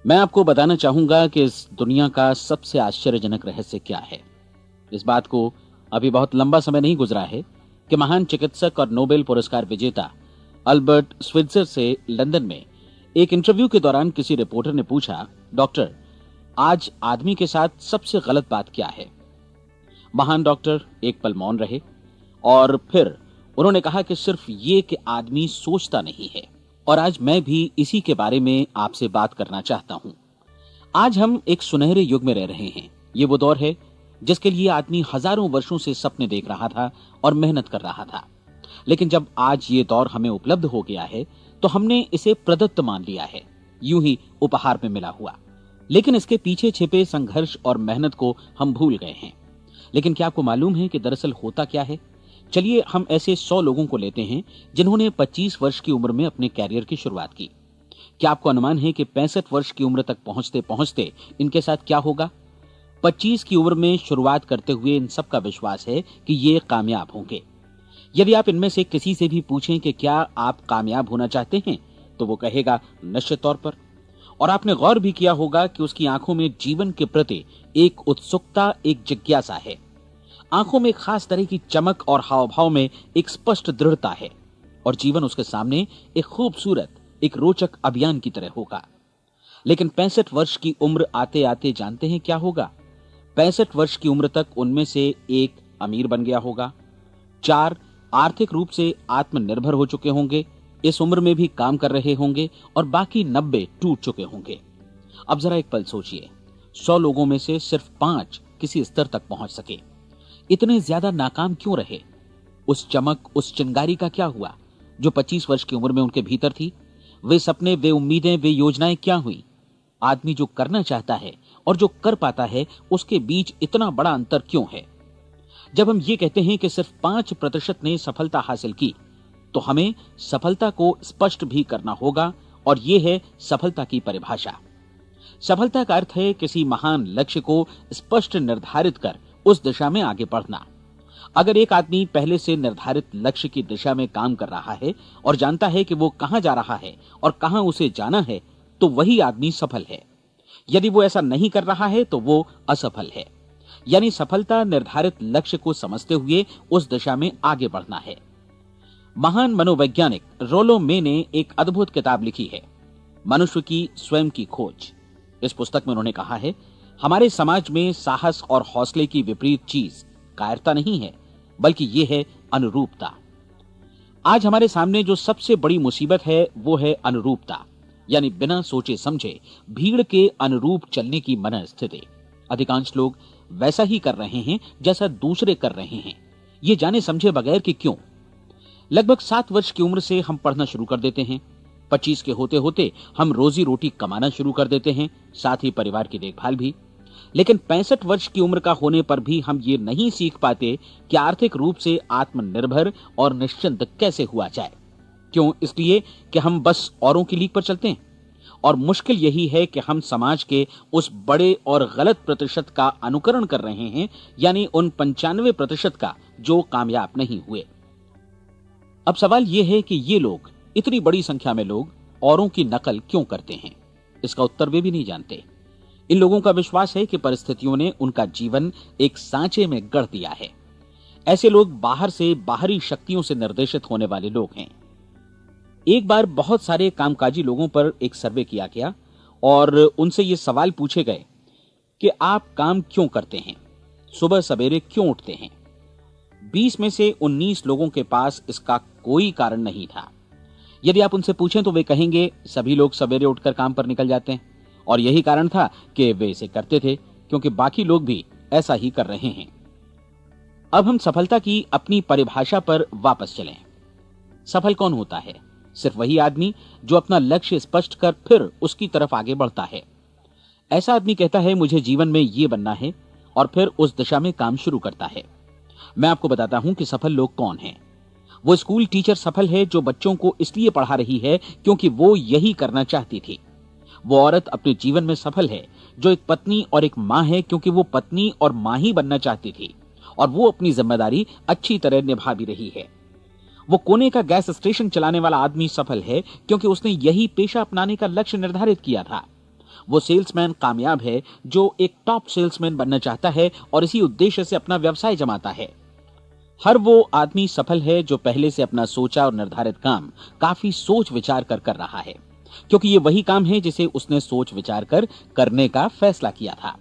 मैं आपको बताना चाहूंगा कि इस दुनिया का सबसे आश्चर्यजनक रहस्य क्या है। इस बात को अभी बहुत लंबा समय नहीं गुजरा है कि महान चिकित्सक और नोबेल पुरस्कार विजेता अल्बर्ट स्विट्जर से लंदन में एक इंटरव्यू के दौरान किसी रिपोर्टर ने पूछा, डॉक्टर, आज आदमी के साथ सबसे गलत बात क्या है? महान डॉक्टर एक पल मौन रहे और फिर उन्होंने कहा कि सिर्फ ये कि आदमी सोचता नहीं है। और आज मैं भी इसी के बारे में आपसे बात करना चाहता हूं। आज हम एक सुनहरे युग में रह रहे हैं। ये वो दौर है जिसके लिए आदमी हजारों वर्षों से सपने देख रहा था और मेहनत कर रहा था। लेकिन जब आज ये दौर हमें उपलब्ध हो गया है तो हमने इसे प्रदत्त मान लिया है, यूं ही उपहार में मिला हुआ। लेकिन इसके पीछे छिपे संघर्ष और मेहनत को हम भूल गए हैं। लेकिन क्या आपको मालूम है कि दरअसल होता क्या है? चलिए हम ऐसे 100 लोगों को लेते हैं जिन्होंने 25 वर्ष की उम्र में अपने कैरियर की शुरुआत की। क्या आपको अनुमान है कि 65 वर्ष की उम्र तक पहुंचते पहुंचते इनके साथ क्या होगा? 25 की उम्र में शुरुआत करते हुए इन सब का विश्वास है कि ये कामयाब होंगे। यदि आप इनमें से किसी से भी पूछें कि क्या आप कामयाब होना चाहते हैं, तो वो कहेगा निश्चित तौर पर। और आपने गौर भी किया होगा कि उसकी आंखों में जीवन के प्रति एक उत्सुकता, एक जिज्ञासा है। आंखों में एक खास तरह की चमक और हाव भाव में एक स्पष्ट दृढ़ता है और जीवन उसके सामने एक खूबसूरत, एक रोचक अभियान की तरह होगा। लेकिन 65 वर्ष की उम्र आते आते जानते हैं क्या होगा? 65 वर्ष की उम्र तक उनमें से एक अमीर बन गया होगा, 4 आर्थिक रूप से आत्मनिर्भर हो चुके होंगे, इस उम्र में भी काम कर रहे होंगे और बाकी 90 टूट चुके होंगे। अब जरा एक पल सोचिए, 100 लोगों में से सिर्फ 5 किसी स्तर तक पहुंच सके। इतने ज्यादा नाकाम क्यों रहे? उस चमक, उस चिंगारी का क्या हुआ जो 25 वर्ष की उम्र में उनके भीतर थी? वे सपने, वे उम्मीदें, वे योजनाएं क्या हुई? आदमी जो करना चाहता है और जो कर पाता है, उसके बीच इतना बड़ा अंतर क्यों है? जब हम ये कहते हैं कि सिर्फ 5% ने सफलता हासिल की, तो हमें सफलता को स्पष्ट भी करना होगा और यह है सफलता की परिभाषा। सफलता का अर्थ है किसी महान लक्ष्य को स्पष्ट निर्धारित कर उस दिशा में आगे बढ़ना। अगर एक आदमी पहले से निर्धारित लक्ष्य की दिशा में काम कर रहा है और जानता है कि वो कहां जा रहा है और कहां उसे जाना है, तो वही आदमी सफल है। यदि वो ऐसा नहीं कर रहा है तो वो असफल है। यानी सफलता निर्धारित लक्ष्य को समझते हुए उस दिशा में आगे बढ़ना है। महान मनोवैज्ञानिक रोलो मे ने एक अद्भुत किताब लिखी है, मनुष्य की स्वयं की खोज। इस पुस्तक में उन्होंने कहा है, हमारे समाज में साहस और हौसले की विपरीत चीज कायरता नहीं है, बल्कि यह है अनुरूपता। आज हमारे सामने जो सबसे बड़ी मुसीबत है वो है अनुरूपता, यानी बिना सोचे समझे भीड़ के अनुरूप चलने की मनस्थिति। अधिकांश लोग वैसा ही कर रहे हैं जैसा दूसरे कर रहे हैं, ये जाने समझे बगैर कि क्यों। लगभग 7 वर्ष की उम्र से हम पढ़ना शुरू कर देते हैं। 25 के होते होते हम रोजी रोटी कमाना शुरू कर देते हैं, साथ ही परिवार की देखभाल भी। लेकिन 65 वर्ष की उम्र का होने पर भी हम ये नहीं सीख पाते कि आर्थिक रूप से आत्मनिर्भर और निश्चिंत कैसे हुआ जाए। क्यों? इसलिए कि हम बस औरों की लीक पर चलते हैं। और मुश्किल यही है कि हम समाज के उस बड़े और गलत प्रतिशत का अनुकरण कर रहे हैं, यानी उन 95% का जो कामयाब नहीं हुए। अब सवाल यह है कि ये लोग, इतनी बड़ी संख्या में लोग, औरों की नकल क्यों करते हैं? इसका उत्तर वे भी नहीं जानते। इन लोगों का विश्वास है कि परिस्थितियों ने उनका जीवन एक सांचे में गढ़ दिया है। ऐसे लोग बाहर से, बाहरी शक्तियों से निर्देशित होने वाले लोग हैं। एक बार बहुत सारे कामकाजी लोगों पर एक सर्वे किया गया और उनसे ये सवाल पूछे गए कि आप काम क्यों करते हैं, सुबह सवेरे क्यों उठते हैं? 20 में से 19 लोगों के पास इसका कोई कारण नहीं था। यदि आप उनसे पूछें तो वे कहेंगे सभी लोग सवेरे उठकर काम पर निकल जाते हैं और यही कारण था कि वे इसे करते थे क्योंकि बाकी लोग भी ऐसा ही कर रहे हैं। अब हम सफलता की अपनी परिभाषा पर वापस चलें। सफल कौन होता है? सिर्फ वही आदमी जो अपना लक्ष्य स्पष्ट कर फिर उसकी तरफ आगे बढ़ता है। ऐसा आदमी कहता है मुझे जीवन में ये बनना है और फिर उस दिशा में काम शुरू करता है। मैं आपको बताता हूं कि सफल लोग कौन हैं। वो स्कूल टीचर सफल है जो बच्चों को इसलिए पढ़ा रही है क्योंकि वो यही करना चाहती थी। वो औरत अपने जीवन में सफल है जो एक पत्नी और एक मां है क्योंकि वो पत्नी और मां ही बनना चाहती थी और वो अपनी जिम्मेदारी अच्छी तरह निभा भी रही है। वो कोने का गैस स्टेशन चलाने वाला आदमी सफल है क्योंकि उसने यही पेशा अपनाने का लक्ष्य निर्धारित किया था। वो सेल्समैन कामयाब है जो एक टॉप सेल्समैन बनना चाहता है और इसी उद्देश्य से अपना व्यवसाय जमाता है। हर वो आदमी सफल है जो पहले से अपना सोचा और निर्धारित काम काफी सोच विचार कर रहा है, क्योंकि ये वही काम है जिसे उसने सोच विचार कर करने का फैसला किया था।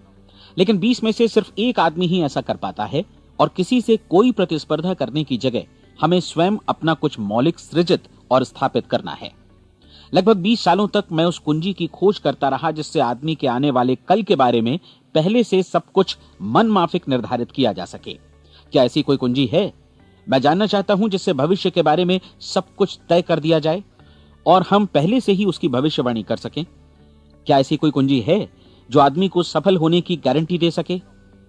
लेकिन 20 में से सिर्फ एक आदमी ही ऐसा कर पाता है, और किसी से कोई प्रतिस्पर्धा करने की जगह हमें स्वयं अपना कुछ मौलिक सृजित और स्थापित करना है। लगभग 20 सालों तक मैं उस कुंजी की खोज करता रहा जिससे आदमी के आने वाले कल के बारे में पहले से सब कुछ मन माफिक निर्धारित किया जा सके। क्या ऐसी कोई कुंजी है? मैं जानना चाहता हूं जिससे भविष्य के बारे में सब कुछ तय कर दिया जाए और हम पहले से ही उसकी भविष्यवाणी कर सकें। क्या ऐसी कोई कुंजी है जो आदमी को सफल होने की गारंटी दे सके?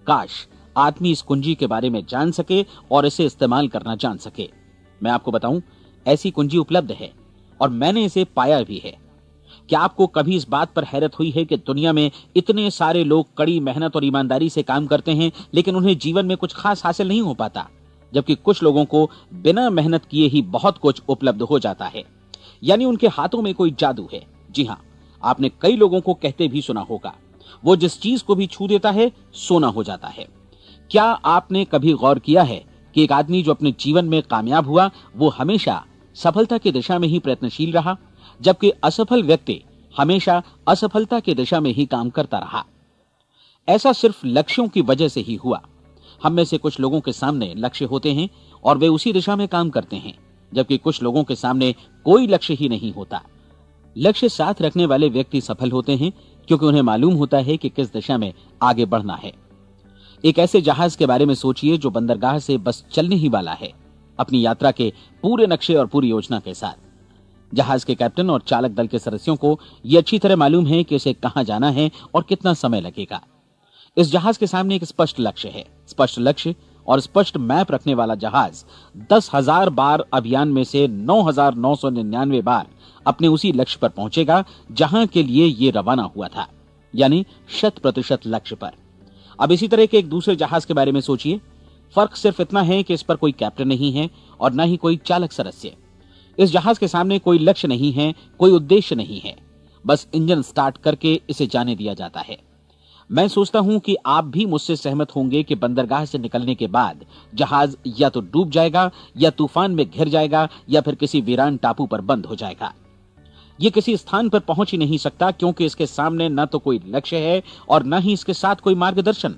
काश आदमी इस कुंजी के बारे में जान सके और इसे इस्तेमाल करना जान सके। मैं आपको बताऊं, ऐसी कुंजी उपलब्ध है और मैंने इसे पाया भी है। क्या आपको कभी इस बात पर हैरत हुई है कि दुनिया में इतने सारे लोग कड़ी मेहनत और ईमानदारी से काम करते हैं, लेकिन उन्हें जीवन में कुछ खास हासिल नहीं हो पाता, जबकि कुछ लोगों को बिना मेहनत किए ही बहुत कुछ उपलब्ध हो जाता है। यानी उनके हाथों में कोई जादू है। जी हां, आपने कई लोगों को कहते भी सुना होगा, वो जिस चीज को भी छू देता है सोना हो जाता है। क्या आपने कभी गौर किया है कि एक आदमी जो अपने जीवन में कामयाब हुआ वो हमेशा सफलता की दिशा में ही प्रयत्नशील रहा, जबकि असफल व्यक्ति हमेशा असफलता की दिशा में ही काम करता रहा? ऐसा सिर्फ लक्ष्यों की वजह से ही हुआ। हम में से कुछ लोगों के सामने लक्ष्य होते हैं और वे उसी दिशा में काम करते हैं, जबकि कुछ लोगों के सामने कोई लक्ष्य ही नहीं होता। लक्ष्य साथ रखने वाले व्यक्ति सफल होते हैं क्योंकि उन्हें मालूम होता है कि किस दिशा में आगे बढ़ना है। एक ऐसे जहाज के बारे में सोचिए जो बंदरगाह से बस चलने ही वाला है, अपनी यात्रा के पूरे नक्शे और पूरी योजना के साथ। जहाज के कैप्टन और चालक दल के सदस्यों को यह अच्छी तरह मालूम है कि उसे कहां जाना है और कितना समय लगेगा। इस जहाज के सामने एक स्पष्ट लक्ष्य है। स्पष्ट लक्ष्य और स्पष्ट मैप रखने वाला जहाज 10,000 बार अभियान में से 9,999 बार अपने उसी लक्ष्य पर पहुंचेगा जहां के लिए ये रवाना हुआ था, यानी 100% लक्ष्य पर। अब इसी तरह के एक दूसरे जहाज के बारे में सोचिए। फर्क सिर्फ इतना है कि इस पर कोई कैप्टन नहीं है और न ही कोई चालक सदस्य। इस जहाज के सामने कोई लक्ष्य नहीं है, कोई उद्देश्य नहीं है, बस इंजन स्टार्ट करके इसे जाने दिया जाता है। मैं सोचता हूं कि आप भी मुझसे सहमत होंगे कि बंदरगाह से निकलने के बाद जहाज या तो डूब जाएगा या तूफान में घिर जाएगा या फिर किसी वीरान टापू पर बंद हो जाएगा। ये किसी स्थान पर पहुंच ही नहीं सकता क्योंकि इसके सामने न तो कोई लक्ष्य है और न ही इसके साथ कोई मार्गदर्शन।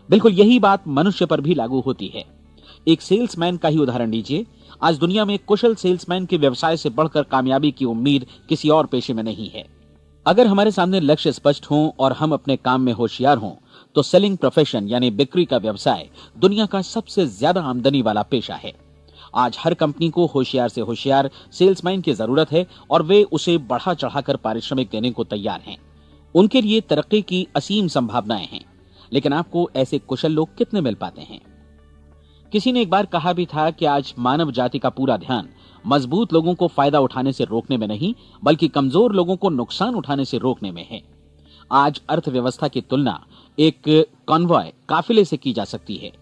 बिल्कुल यही बात मनुष्य पर भी लागू होती है। एक सेल्समैन का ही उदाहरण लीजिए। आज दुनिया में कुशल सेल्समैन के व्यवसाय से बढ़कर कामयाबी की उम्मीद किसी और पेशे में नहीं है। अगर हमारे सामने लक्ष्य स्पष्ट हों और हम अपने काम में होशियार हों तो सेलिंग प्रोफेशन यानी बिक्री का व्यवसाय दुनिया का सबसे ज्यादा आमदनी वाला पेशा है। आज हर कंपनी को होशियार से होशियार सेल्समैन की जरूरत है और वे उसे बढ़ा चढ़ाकर पारिश्रमिक देने को तैयार हैं। उनके लिए तरक्की की असीम संभावनाएं हैं, लेकिन आपको ऐसे कुशल लोग कितने मिल पाते हैं? किसी ने एक बार कहा भी था कि आज मानव जाति का पूरा ध्यान मजबूत लोगों को फायदा उठाने से रोकने में नहीं, बल्कि कमजोर लोगों को नुकसान उठाने से रोकने में है। आज अर्थव्यवस्था की तुलना एक कॉन्वॉय काफिले से की जा सकती है।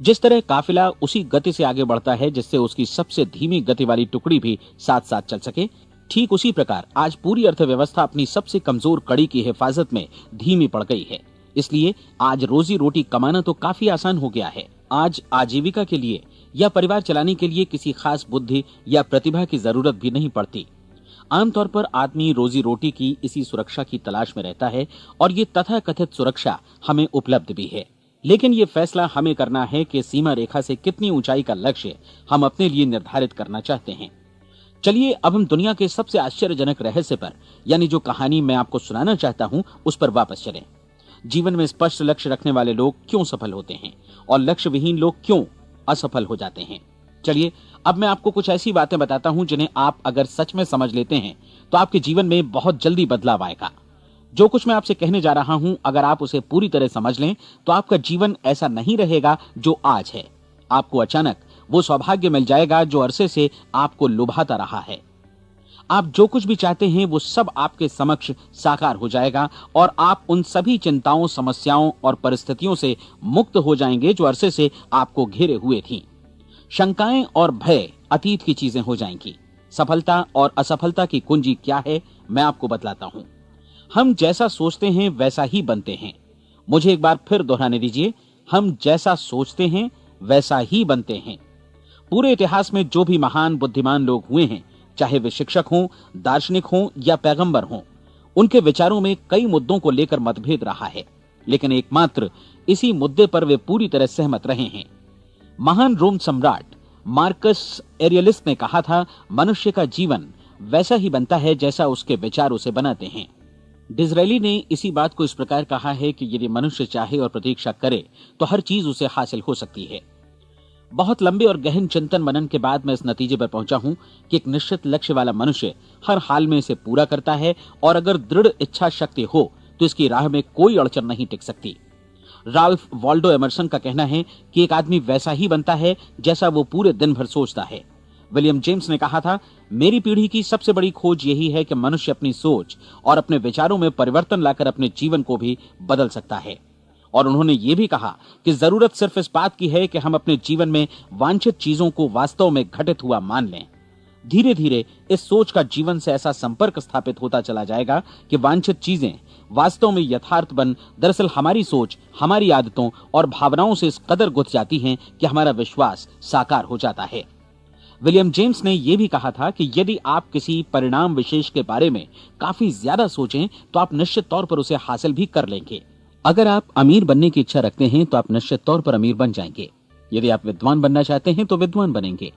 जिस तरह काफिला उसी गति से आगे बढ़ता है जिससे उसकी सबसे धीमी गति वाली टुकड़ी भी साथ साथ चल सके, ठीक उसी प्रकार आज पूरी अर्थव्यवस्था अपनी सबसे कमजोर कड़ी की हिफाजत में धीमी पड़ गई है। इसलिए आज रोजी रोटी कमाना तो काफी आसान हो गया है। आज आजीविका के लिए या परिवार चलाने के लिए किसी खास बुद्धि या प्रतिभा की जरूरत भी नहीं पड़ती। आमतौर पर आदमी रोजी रोटी की इसी सुरक्षा की तलाश में रहता है और ये तथाकथित सुरक्षा हमें उपलब्ध भी है। लेकिन ये फैसला हमें करना है कि सीमा रेखा से कितनी ऊंचाई का लक्ष्य हम अपने लिए निर्धारित करना चाहते हैं। चलिए अब हम दुनिया के सबसे आश्चर्यजनक रहस्य पर, यानी जो कहानी मैं आपको सुनाना चाहता हूं, उस पर वापस चलें। जीवन में स्पष्ट लक्ष्य रखने वाले लोग क्यों सफल होते हैं और लक्ष्य विहीन लोग क्यों असफल हो जाते हैं? चलिए अब मैं आपको कुछ ऐसी बातें बताता हूं जिन्हें आप अगर सच में समझ लेते हैं तो आपके जीवन में बहुत जल्दी बदलाव आएगा। जो कुछ मैं आपसे कहने जा रहा हूं, अगर आप उसे पूरी तरह समझ लें तो आपका जीवन ऐसा नहीं रहेगा जो आज है। आपको अचानक वो सौभाग्य मिल जाएगा जो अरसे से आपको लुभाता रहा है। आप जो कुछ भी चाहते हैं वो सब आपके समक्ष साकार हो जाएगा और आप उन सभी चिंताओं, समस्याओं और परिस्थितियों से मुक्त हो जाएंगे जो अरसे से आपको घेरे हुए थीं। शंकाएं और भय अतीत की चीजें हो जाएंगी। सफलता और असफलता की कुंजी क्या है, मैं आपको बतलाता हूं। हम जैसा सोचते हैं वैसा ही बनते हैं। मुझे एक बार फिर दोहराने दीजिए, हम जैसा सोचते हैं वैसा ही बनते हैं। पूरे इतिहास में जो भी महान बुद्धिमान लोग हुए हैं, चाहे वे शिक्षक हों, दार्शनिक हों या पैगंबर हों, उनके विचारों में कई मुद्दों को लेकर मतभेद रहा है, लेकिन एकमात्र इसी मुद्दे पर वे पूरी तरह सहमत रहे हैं। महान रोम सम्राट मार्कस एरियलिस ने कहा था, मनुष्य का जीवन वैसा ही बनता है जैसा उसके विचार उसे बनाते हैं। डिज़रायली ने इसी बात को इस प्रकार कहा है कि यदि मनुष्य चाहे और प्रतीक्षा करे तो हर चीज उसे हासिल हो सकती है। बहुत लंबे और गहन चिंतन मनन के बाद मैं इस नतीजे पर पहुंचा हूं कि एक निश्चित लक्ष्य वाला मनुष्य हर हाल में इसे पूरा करता है, और अगर दृढ़ इच्छा शक्ति हो तो इसकी राह में कोई अड़चन नहीं टिक सकती। राल्फ वॉल्डो एमर्सन का कहना है कि एक आदमी वैसा ही बनता है जैसा वो पूरे दिन भर सोचता है। विलियम जेम्स ने कहा था, मेरी पीढ़ी की सबसे बड़ी खोज यही है कि मनुष्य अपनी सोच और अपने विचारों में परिवर्तन लाकर अपने जीवन को भी बदल सकता है। और उन्होंने ये भी कहा कि जरूरत सिर्फ इस बात की है कि हम अपने जीवन में वांछित चीजों को वास्तव में घटित हुआ मान लें। धीरे धीरे इस सोच का जीवन से ऐसा संपर्क स्थापित होता चला जाएगा कि वांछित चीजें वास्तव में यथार्थ बन दरअसल हमारी सोच, हमारी आदतों और भावनाओं से इस कदर गुथ जाती हैं कि हमारा विश्वास साकार हो जाता है। विलियम जेम्स ने यह भी कहा था कि यदि आप किसी परिणाम विशेष के बारे में काफी ज्यादा सोचें तो आप निश्चित तौर पर उसे हासिल भी कर लेंगे। अगर आप अमीर बनने की इच्छा रखते हैं तो आप निश्चित तौर पर अमीर बन जाएंगे। यदि आप विद्वान बनना चाहते हैं तो विद्वान बनेंगे।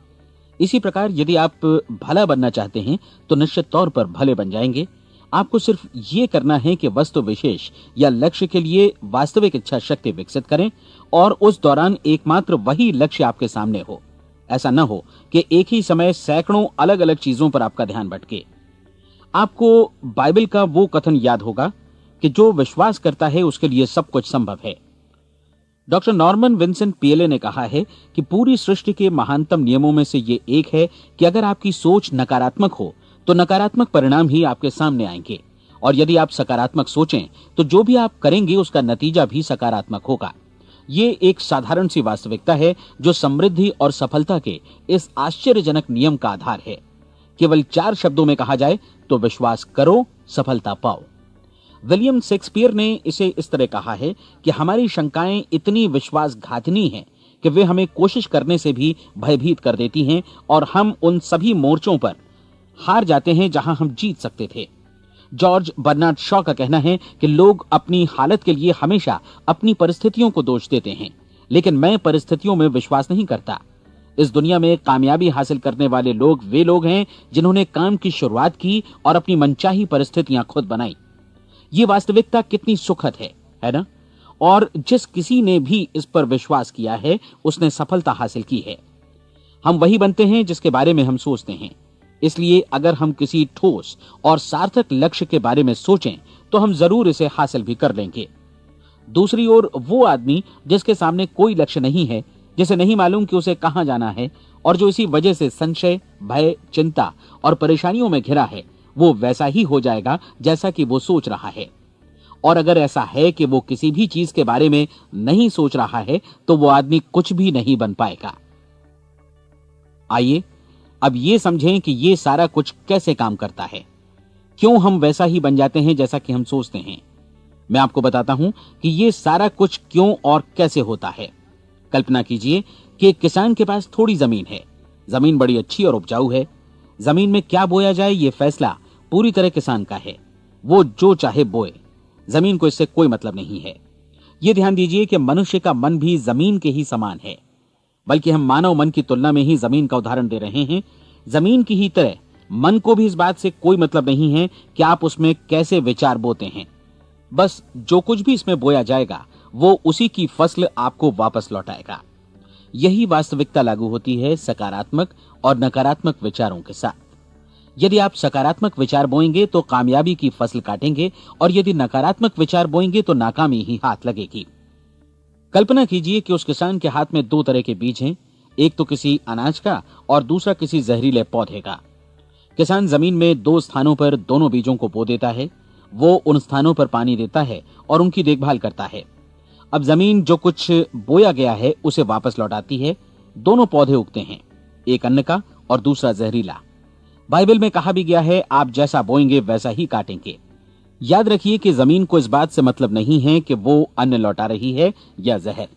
इसी प्रकार यदि आप भला बनना चाहते हैं तो निश्चित तौर पर भले बन जाएंगे। आपको सिर्फ ये करना है कि वस्तु विशेष या लक्ष्य के लिए वास्तविक इच्छा शक्ति विकसित करें और उस दौरान एकमात्र वही लक्ष्य आपके सामने हो। ऐसा न हो कि एक ही समय सैकड़ों अलग अलग चीजों पर आपका ध्यान भटके। आपको बाइबल का वो कथन याद होगा कि जो विश्वास करता है उसके लिए सब कुछ संभव है। डॉक्टर नॉर्मन विंसेंट पीएले ने कहा है कि पूरी सृष्टि के महानतम नियमों में से ये एक है कि अगर आपकी सोच नकारात्मक हो तो नकारात्मक परिणाम ही आपके सामने आएंगे, और यदि आप सकारात्मक सोचें तो जो भी आप करेंगे उसका नतीजा भी सकारात्मक होगा। ये एक साधारण सी वास्तविकता है जो समृद्धि और सफलता के इस आश्चर्यजनक नियम का आधार है। केवल 4 शब्दों में कहा जाए तो विश्वास करो, सफलता पाओ। विलियम शेक्सपियर ने इसे इस तरह कहा है कि हमारी शंकाएं इतनी विश्वासघातिनी हैं कि वे हमें कोशिश करने से भी भयभीत कर देती हैं, और हम उन सभी मोर्चों पर हार जाते हैं जहां हम जीत सकते थे। जॉर्ज बर्नार्ड शॉ का कहना है कि लोग अपनी हालत के लिए हमेशा अपनी परिस्थितियों को दोष देते हैं, लेकिन मैं परिस्थितियों में विश्वास नहीं करता। इस दुनिया में कामयाबी हासिल करने वाले लोग वे लोग हैं जिन्होंने काम की शुरुआत की और अपनी मनचाही परिस्थितियां खुद बनाई। ये वास्तविकता कितनी सुखद है ना? और जिस किसी ने भी इस पर विश्वास किया है उसने सफलता हासिल की है। हम वही बनते हैं जिसके बारे में हम सोचते हैं। इसलिए अगर हम किसी ठोस और सार्थक लक्ष्य के बारे में सोचें तो हम जरूर इसे हासिल भी कर लेंगे। दूसरी ओर वो आदमी जिसके सामने कोई लक्ष्य नहीं है, जिसे नहीं मालूम कि उसे कहां जाना है, और जो इसी वजह से संशय, भय, चिंता और परेशानियों में घिरा है, वो वैसा ही हो जाएगा जैसा कि वो सोच रहा है। और अगर ऐसा है कि वो किसी भी चीज के बारे में नहीं सोच रहा है तो वो आदमी कुछ भी नहीं बन पाएगा। आइए अब ये समझें कि ये सारा कुछ कैसे काम करता है, क्यों हम वैसा ही बन जाते हैं जैसा कि हम सोचते हैं। मैं आपको बताता हूं कि ये सारा कुछ क्यों और कैसे होता है। कल्पना कीजिए कि एक किसान के पास थोड़ी जमीन है। जमीन बड़ी अच्छी और उपजाऊ है। जमीन में क्या बोया जाए ये फैसला पूरी तरह किसान का है। वो जो चाहे बोए, जमीन को इससे कोई मतलब नहीं है। ये ध्यान दीजिए कि मनुष्य का मन भी जमीन के ही समान है, बल्कि हम मानव मन की तुलना में ही जमीन का उदाहरण दे रहे हैं। जमीन की ही तरह मन को भी इस बात से कोई मतलब नहीं है कि आप उसमें कैसे विचार बोते हैं। बस जो कुछ भी इसमें बोया जाएगा वो उसी की फसल आपको वापस लौटाएगा। यही वास्तविकता लागू होती है सकारात्मक और नकारात्मक विचारों के साथ। यदि आप सकारात्मक विचार बोएंगे तो कामयाबी की फसल काटेंगे, और यदि नकारात्मक विचार बोएंगे तो नाकामी ही हाथ लगेगी। कल्पना कीजिए कि उस किसान के हाथ में 2 तरह के बीज हैं, एक तो किसी अनाज का और दूसरा किसी जहरीले पौधे का। किसान जमीन में 2 स्थानों पर दोनों बीजों को बो देता है। वो उन स्थानों पर पानी देता है और उनकी देखभाल करता है। अब जमीन जो कुछ बोया गया है उसे वापस लौटाती है। दोनों पौधे उगते हैं, एक अन्न का और दूसरा जहरीला। बाइबल में कहा भी गया है, आप जैसा बोएंगे वैसा ही काटेंगे। याद रखिए कि जमीन को इस बात से मतलब नहीं है कि वो अन्न लौटा रही है या जहर।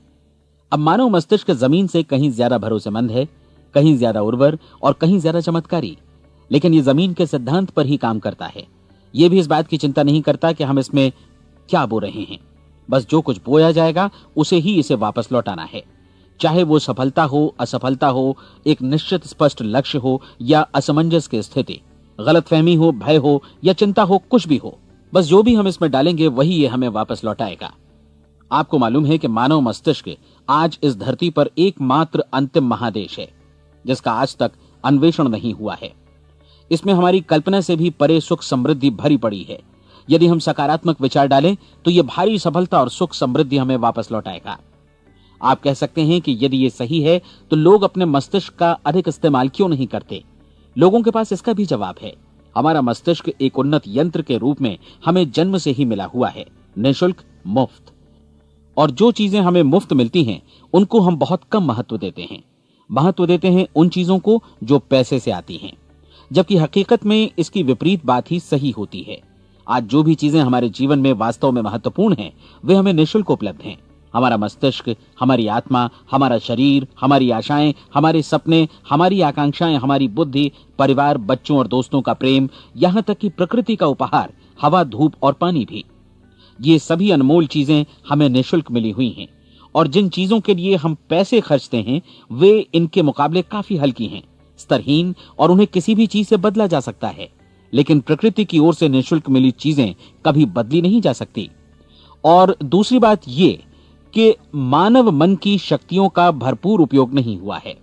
अब मानव मस्तिष्क जमीन से कहीं ज्यादा भरोसेमंद है, कहीं ज्यादा उर्वर और कहीं ज्यादा चमत्कारी, लेकिन ये जमीन के सिद्धांत पर ही काम करता है। ये भी इस बात की चिंता नहीं करता कि हम इसमें क्या बो रहे हैं। बस जो कुछ बोया जाएगा उसे ही इसे वापस लौटाना है, चाहे वो सफलता हो, असफलता हो, एक निश्चित स्पष्ट लक्ष्य हो या असमंजस की स्थिति, गलतफहमी हो, भय हो या चिंता हो, कुछ भी हो। बस जो भी हम इसमें डालेंगे वही ये हमें वापस लौटाएगा। आपको मालूम है कि मानव मस्तिष्क आज इस धरती पर एकमात्र अंतिम महादेश है जिसका आज तक अन्वेषण नहीं हुआ है। इसमें हमारी कल्पना से भी परे सुख समृद्धि भरी पड़ी है। यदि हम सकारात्मक विचार डालें तो यह भारी सफलता और सुख समृद्धि हमें वापस लौटाएगा। आप कह सकते हैं कि यदि ये सही है तो लोग अपने मस्तिष्क का अधिक इस्तेमाल क्यों नहीं करते? लोगों के पास इसका भी जवाब है। हमारा मस्तिष्क एक उन्नत यंत्र के रूप में हमें जन्म से ही मिला हुआ है, निःशुल्क, मुफ्त। और जो चीजें हमें मुफ्त मिलती हैं उनको हम बहुत कम महत्व देते हैं। महत्व देते हैं उन चीजों को जो पैसे से आती हैं, जबकि हकीकत में इसकी विपरीत बात ही सही होती है। आज जो भी चीजें हमारे जीवन में वास्तव में महत्वपूर्ण हैं वे हमें निःशुल्क उपलब्ध हैं। हमारा मस्तिष्क, हमारी आत्मा, हमारा शरीर, हमारी आशाएं, हमारे सपने, हमारी आकांक्षाएं, हमारी बुद्धि, परिवार, बच्चों और दोस्तों का प्रेम, यहां तक कि प्रकृति का उपहार, हवा, धूप और पानी भी, ये सभी अनमोल चीजें हमें निःशुल्क मिली हुई हैं। और जिन चीजों के लिए हम पैसे खर्चते हैं वे इनके मुकाबले काफी हल्की हैं, स्तरहीन, और उन्हें किसी भी चीज से बदला जा सकता है। लेकिन प्रकृति की ओर से निःशुल्क मिली चीजें कभी बदली नहीं जा सकती। और दूसरी बात ये कि मानव मन की शक्तियों का भरपूर उपयोग नहीं हुआ है।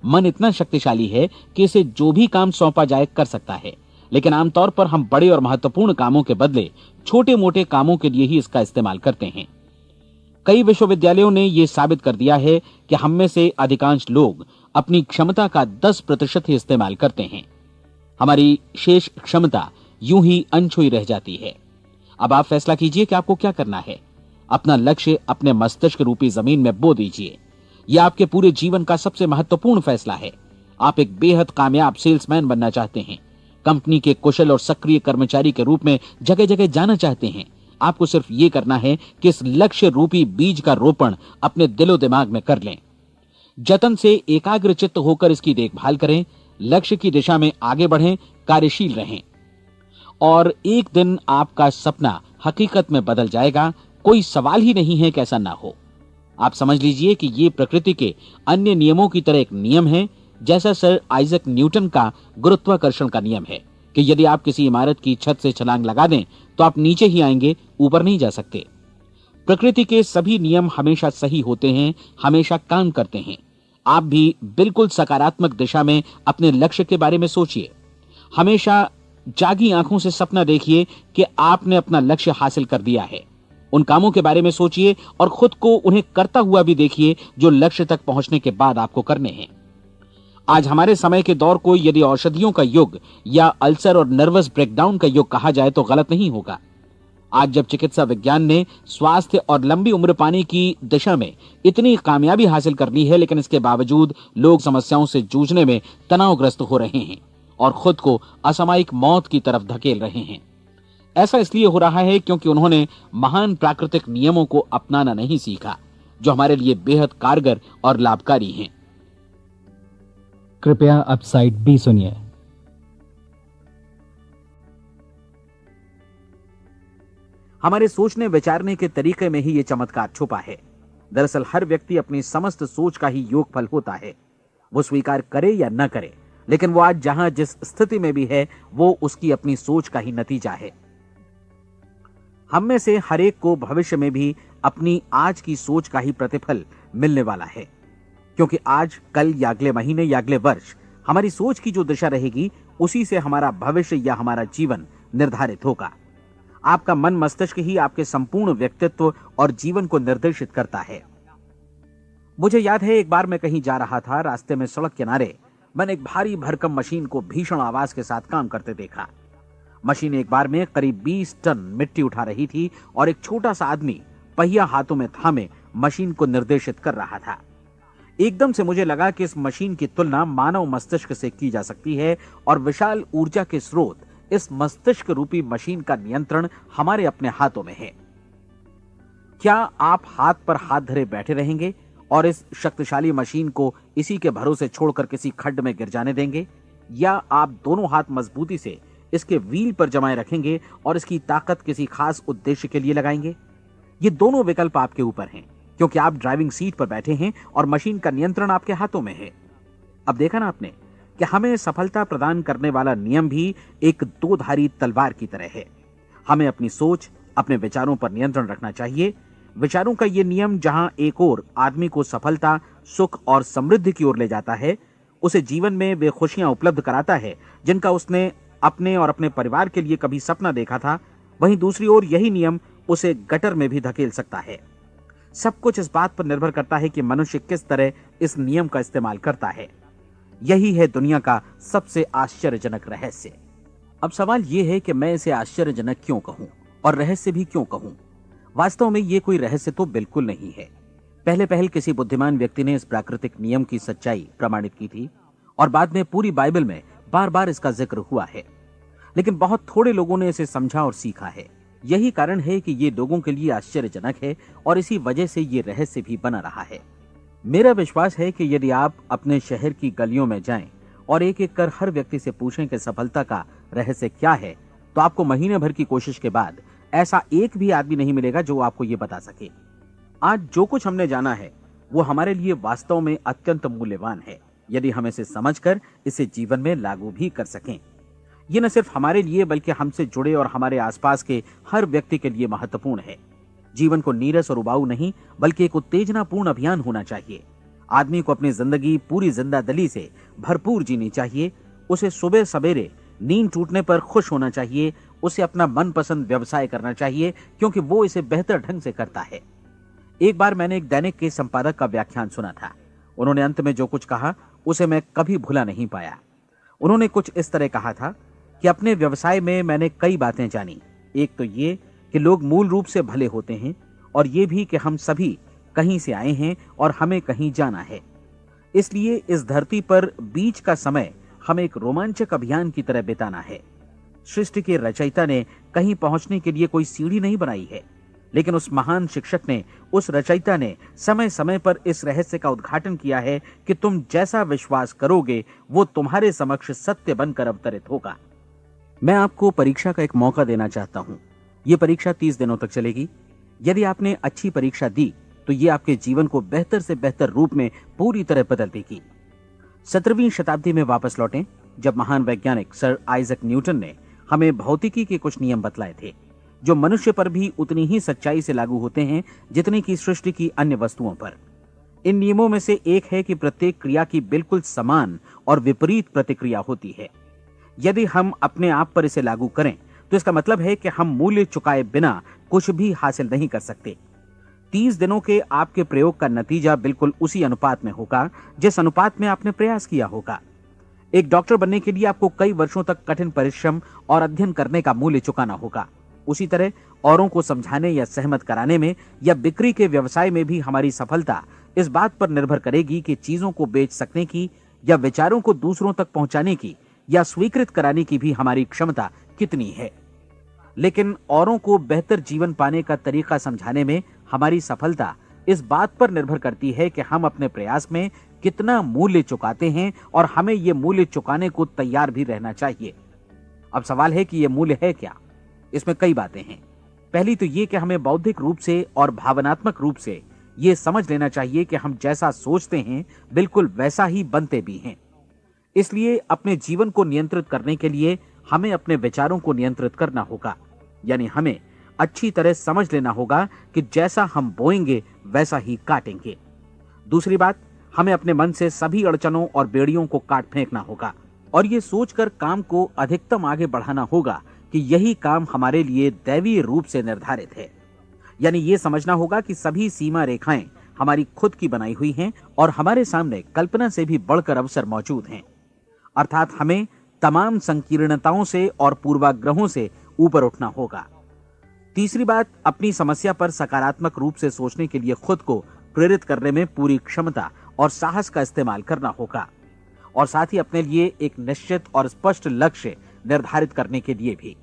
मन इतना शक्तिशाली है कि इसे जो भी काम सौंपा जाए कर सकता है, लेकिन आमतौर पर हम बड़े और महत्वपूर्ण कामों के बदले छोटे मोटे कामों के लिए ही इसका इस्तेमाल करते हैं। कई विश्वविद्यालयों ने यह साबित कर दिया है कि हम में से अधिकांश लोग अपनी क्षमता का 10% ही इस्तेमाल करते हैं। हमारी शेष क्षमता यूं ही अनछुई रह जाती है। अब आप फैसला कीजिए कि आपको क्या करना है। अपना लक्ष्य अपने मस्तिष्क रूपी जमीन में बो दीजिए। यह आपके पूरे जीवन का सबसे महत्वपूर्ण फैसला है। आप एक बेहद कामयाब सेल्समैन बनना चाहते हैं, कंपनी के कुशल और सक्रिय कर्मचारी के रूप में जगह जगह जाना चाहते हैं। आपको सिर्फ ये करना है कि इस लक्ष्य रूपी बीज का रोपण अपने दिलो दिमाग में कर लें। जतन से एकाग्रचित्त होकर इसकी देखभाल करें, लक्ष्य की दिशा में आगे बढ़ें, कार्यशील रहें, और एक दिन आपका सपना हकीकत में बदल जाएगा। कोई सवाल ही नहीं है कि ऐसा ना हो। आप समझ लीजिए कि ये प्रकृति के अन्य नियमों की तरह एक नियम है, जैसा सर आइजक न्यूटन का गुरुत्वाकर्षण का नियम है कि यदि आप किसी इमारत की छत से छलांग लगा दें तो आप नीचे ही आएंगे, ऊपर नहीं जा सकते। प्रकृति के सभी नियम हमेशा सही होते हैं, हमेशा काम करते हैं। आप भी बिल्कुल सकारात्मक दिशा में अपने लक्ष्य के बारे में सोचिए। हमेशा जागी आंखों से सपना देखिए कि आपने अपना लक्ष्य हासिल कर दिया है। उन कामों के बारे में सोचिए और खुद को उन्हें करता हुआ भी देखिए जो लक्ष्य तक पहुंचने के बाद आपको करने हैं। आज हमारे समय के दौर को यदि औषधियों का युग या अल्सर और नर्वस ब्रेकडाउन का युग कहा जाए तो गलत नहीं होगा। आज जब चिकित्सा विज्ञान ने स्वास्थ्य और लंबी उम्र पाने की दिशा में इतनी कामयाबी हासिल कर ली है, लेकिन इसके बावजूद लोग समस्याओं से जूझने में तनावग्रस्त हो रहे हैं और खुद को असामयिक मौत की तरफ धकेल रहे हैं। ऐसा इसलिए हो रहा है क्योंकि उन्होंने महान प्राकृतिक नियमों को अपनाना नहीं सीखा, जो हमारे लिए बेहद कारगर और लाभकारी हैं। कृपया अब साइड बी सुनिए। हमारे सोचने विचारने के तरीके में ही ये चमत्कार छुपा है। दरअसल हर व्यक्ति अपनी समस्त सोच का ही योगफल होता है। वो स्वीकार करे या न करे, लेकिन वो आज जहां जिस स्थिति में भी है वो उसकी अपनी सोच का ही नतीजा है। हम में से हर एक को भविष्य में भी अपनी आज की सोच का ही प्रतिफल मिलने वाला है, क्योंकि आज, कल या अगले महीने या अगले वर्ष हमारी सोच की जो दिशा रहेगी उसी से हमारा भविष्य या हमारा जीवन निर्धारित होगा। आपका मन मस्तिष्क ही आपके संपूर्ण व्यक्तित्व और जीवन को निर्देशित करता है। मुझे याद है एक बार मैं कहीं जा रहा था, रास्ते में सड़क किनारे मैंने एक भारी भरकम मशीन को भीषण आवाज के साथ काम करते देखा। मशीन एक बार में करीब 20 टन मिट्टी उठा रही थी और एक छोटा सा आदमी पहिया हाथों में थामे मशीन को निर्देशित कर रहा था। एकदम से मुझे लगा कि इस मशीन की तुलना मानव मस्तिष्क से की जा सकती है और विशाल ऊर्जा के स्रोत इस मस्तिष्क रूपी मशीन का नियंत्रण हमारे अपने हाथों में है। क्या आप हाथ पर हाथ धरे बैठे रहेंगे और इस शक्तिशाली मशीन को इसी के भरोसे छोड़कर किसी खड्ड में गिर जाने देंगे, या आप दोनों हाथ मजबूती से इसके व्हील पर जमाए रखेंगे और इसकी ताकत किसी खास उद्देश्य के लिए लगाएंगे? ये दोनों विकल्प आपके ऊपर हैं, क्योंकि आप ड्राइविंग सीट पर बैठे हैं और मशीन का नियंत्रण आपके हाथों में है। अब देखा ना आपने कि हमें सफलता प्रदान करने वाला नियम भी एक दो धारी तलवार की तरह है। हमें अपनी सोच, अपने विचारों पर नियंत्रण रखना चाहिए। विचारों का यह नियम जहां एक ओर आदमी को सफलता, सुख और समृद्धि की ओर ले जाता है, उसे जीवन में वे खुशियां उपलब्ध कराता है जिनका उसने अपने और अपने परिवार के लिए कभी सपना देखा था, वहीं दूसरी ओर यही नियम उसे गटर में भी धकेल सकता है। सब कुछ इस बात पर निर्भर करता है कि मनुष्य किस तरह इस नियम का इस्तेमाल करता है। यही है दुनिया का सबसे आश्चर्यजनक रहस्य। अब सवाल यह है कि मैं इसे आश्चर्यजनक क्यों कहूं और रहस्य भी क्यों कहूं। वास्तव में यह कोई रहस्य तो बिल्कुल नहीं है। पहले पहल किसी बुद्धिमान व्यक्ति ने इस प्राकृतिक नियम की सच्चाई प्रमाणित की थी और बाद में पूरी बाइबल में बार बार इसका जिक्र हुआ है, लेकिन बहुत थोड़े लोगों ने इसे समझा और सीखा है। यही कारण है कि ये लोगों के लिए आश्चर्यजनक है और इसी वजह से ये रहस्य भी बना रहा है। मेरा विश्वास है कि यदि आप अपने शहर की गलियों में जाएं और एक एक कर हर व्यक्ति से पूछें कि सफलता का रहस्य क्या है, तो आपको महीने भर की कोशिश के बाद ऐसा एक भी आदमी नहीं मिलेगा जो आपको ये बता सके। आज जो कुछ हमने जाना है वो हमारे लिए वास्तव में अत्यंत मूल्यवान है, यदि हम इसे समझकर इसे जीवन में लागू भी कर सकें। ये न सिर्फ हमारे लिए बल्कि हमसे जुड़े और हमारे आसपास के हर व्यक्ति के लिए महत्वपूर्ण है। जीवन को नीरस और उबाऊ नहीं बल्कि एक उत्तेजनापूर्ण अभियान होना चाहिए। आदमी को अपनी जिंदगी पूरी जिंदादिली से भरपूर जीनी चाहिए। उसे सुबह सवेरे नींद टूटने पर खुश होना चाहिए। उसे अपना मनपसंद व्यवसाय करना चाहिए, क्योंकि वो इसे बेहतर ढंग से करता है। एक बार मैंने एक दैनिक के संपादक का व्याख्यान सुना था। उन्होंने अंत में जो कुछ कहा उसे मैं कभी भुला नहीं पाया। उन्होंने कुछ इस तरह कहा था कि अपने व्यवसाय में मैंने कई बातें जानी। एक तो ये कि लोग मूल रूप से भले होते हैं, और ये भी कि हम सभी कहीं से आए हैं और हमें कहीं जाना है। इसलिए इस धरती पर बीच का समय हमें एक रोमांचक अभियान की तरह बिताना है। सृष्टि के रचयिता ने कहीं पहुंचने के लिए कोई सीढ़ी नहीं बनाई है, लेकिन उस महान शिक्षक ने, उस रचयिता ने समय समय पर इस रहस्य का उद्घाटन किया है कि तुम जैसा विश्वास करोगे वो तुम्हारे समक्ष सत्य बनकर अवतरित होगा। मैं आपको परीक्षा का एक मौका देना चाहता हूं। यह परीक्षा 30 दिनों तक चलेगी। यदि आपने अच्छी परीक्षा दी तो ये आपके जीवन को बेहतर से बेहतर रूप में पूरी तरह बदल देगी। 17वीं शताब्दी में वापस लौटें, जब महान वैज्ञानिक सर आइजक न्यूटन ने हमें भौतिकी के कुछ नियम बतलाए थे, जो मनुष्य पर भी उतनी ही सच्चाई से लागू होते हैं जितनी की सृष्टि की अन्य वस्तुओं पर। इन नियमों में से एक है कि प्रत्येक क्रिया की बिल्कुल समान और विपरीत प्रतिक्रिया होती है। यदि हम अपने आप पर इसे लागू करें तो इसका मतलब है कि हम मूल्य चुकाए बिना कुछ भी हासिल नहीं कर सकते। 30 दिनों के आपके प्रयोग का नतीजा बिल्कुल उसी अनुपात में होगा जिस अनुपात में आपने प्रयास किया होगा। एक डॉक्टर बनने के लिए आपको कई वर्षों तक कठिन परिश्रम और अध्ययन करने का मूल्य चुकाना होगा। उसी तरह औरों को समझाने या सहमत कराने में या बिक्री के व्यवसाय में भी हमारी सफलता इस बात पर निर्भर करेगी कि चीजों को बेच सकने की या विचारों को दूसरों तक पहुंचाने की या स्वीकृत कराने की भी हमारी क्षमता कितनी है। लेकिन औरों को बेहतर जीवन पाने का तरीका समझाने में हमारी सफलता इस बात पर निर्भर करती है कि हम अपने प्रयास में कितना मूल्य चुकाते हैं, और हमें यह मूल्य चुकाने को तैयार भी रहना चाहिए। अब सवाल है कि यह मूल्य है क्या? इसमें कई बातें हैं। पहली तो यह कि हमें बौद्धिक रूप से और भावनात्मक रूप से यह समझ लेना चाहिए कि हम जैसा सोचते हैं बिल्कुल वैसा ही बनते भी हैं। इसलिए अपने जीवन को नियंत्रित करने के लिए हमें अपने विचारों को नियंत्रित करना होगा। यानी हमें अच्छी तरह समझ लेना होगा कि जैसा हम बोएंगे वैसा ही काटेंगे। दूसरी बात, हमें अपने मन से सभी अड़चनों और बेड़ियों को काट फेंकना होगा और ये सोचकर काम को अधिकतम आगे बढ़ाना होगा कि यही काम हमारे लिए दैवीय रूप से निर्धारित है। यानी ये समझना होगा कि सभी सीमा रेखाएं हमारी खुद की बनाई हुई हैं और हमारे सामने कल्पना से भी बढ़कर अवसर मौजूद हैं। अर्थात हमें तमाम संकीर्णताओं से और पूर्वाग्रहों से ऊपर उठना होगा। तीसरी बात, अपनी समस्या पर सकारात्मक रूप से सोचने के लिए खुद को प्रेरित करने में पूरी क्षमता और साहस का इस्तेमाल करना होगा, और साथ ही अपने लिए एक निश्चित और स्पष्ट लक्ष्य निर्धारित करने के लिए भी।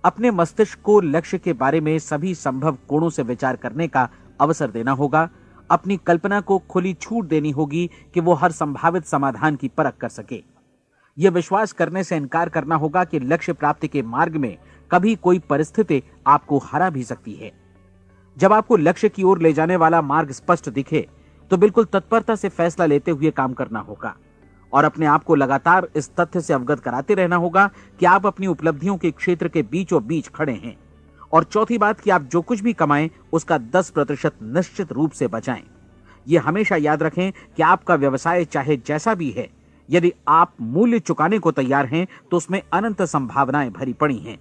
अपने मस्तिष्क को लक्ष्य के बारे में सभी संभव कोणों से विचार करने का अवसर देना होगा। अपनी कल्पना को खुली छूट देनी होगी कि वो हर संभावित समाधान की परख कर सके। यह विश्वास करने से इनकार करना होगा कि लक्ष्य प्राप्ति के मार्ग में कभी कोई परिस्थिति आपको हरा भी सकती है। जब आपको लक्ष्य की ओर ले जाने वाला मार्ग स्पष्ट दिखे तो बिल्कुल तत्परता से फैसला लेते हुए काम करना होगा और अपने आप को लगातार इस तथ्य से अवगत कराते रहना होगा कि आप अपनी उपलब्धियों के क्षेत्र के बीचों बीच खड़े हैं। और चौथी बात कि आप जो कुछ भी कमाएं उसका 10% निश्चित रूप से बचाएं। यह हमेशा याद रखें कि आपका व्यवसाय चाहे जैसा भी है, यदि आप मूल्य चुकाने को तैयार हैं तो उसमें अनंत संभावनाएं भरी पड़ी हैं।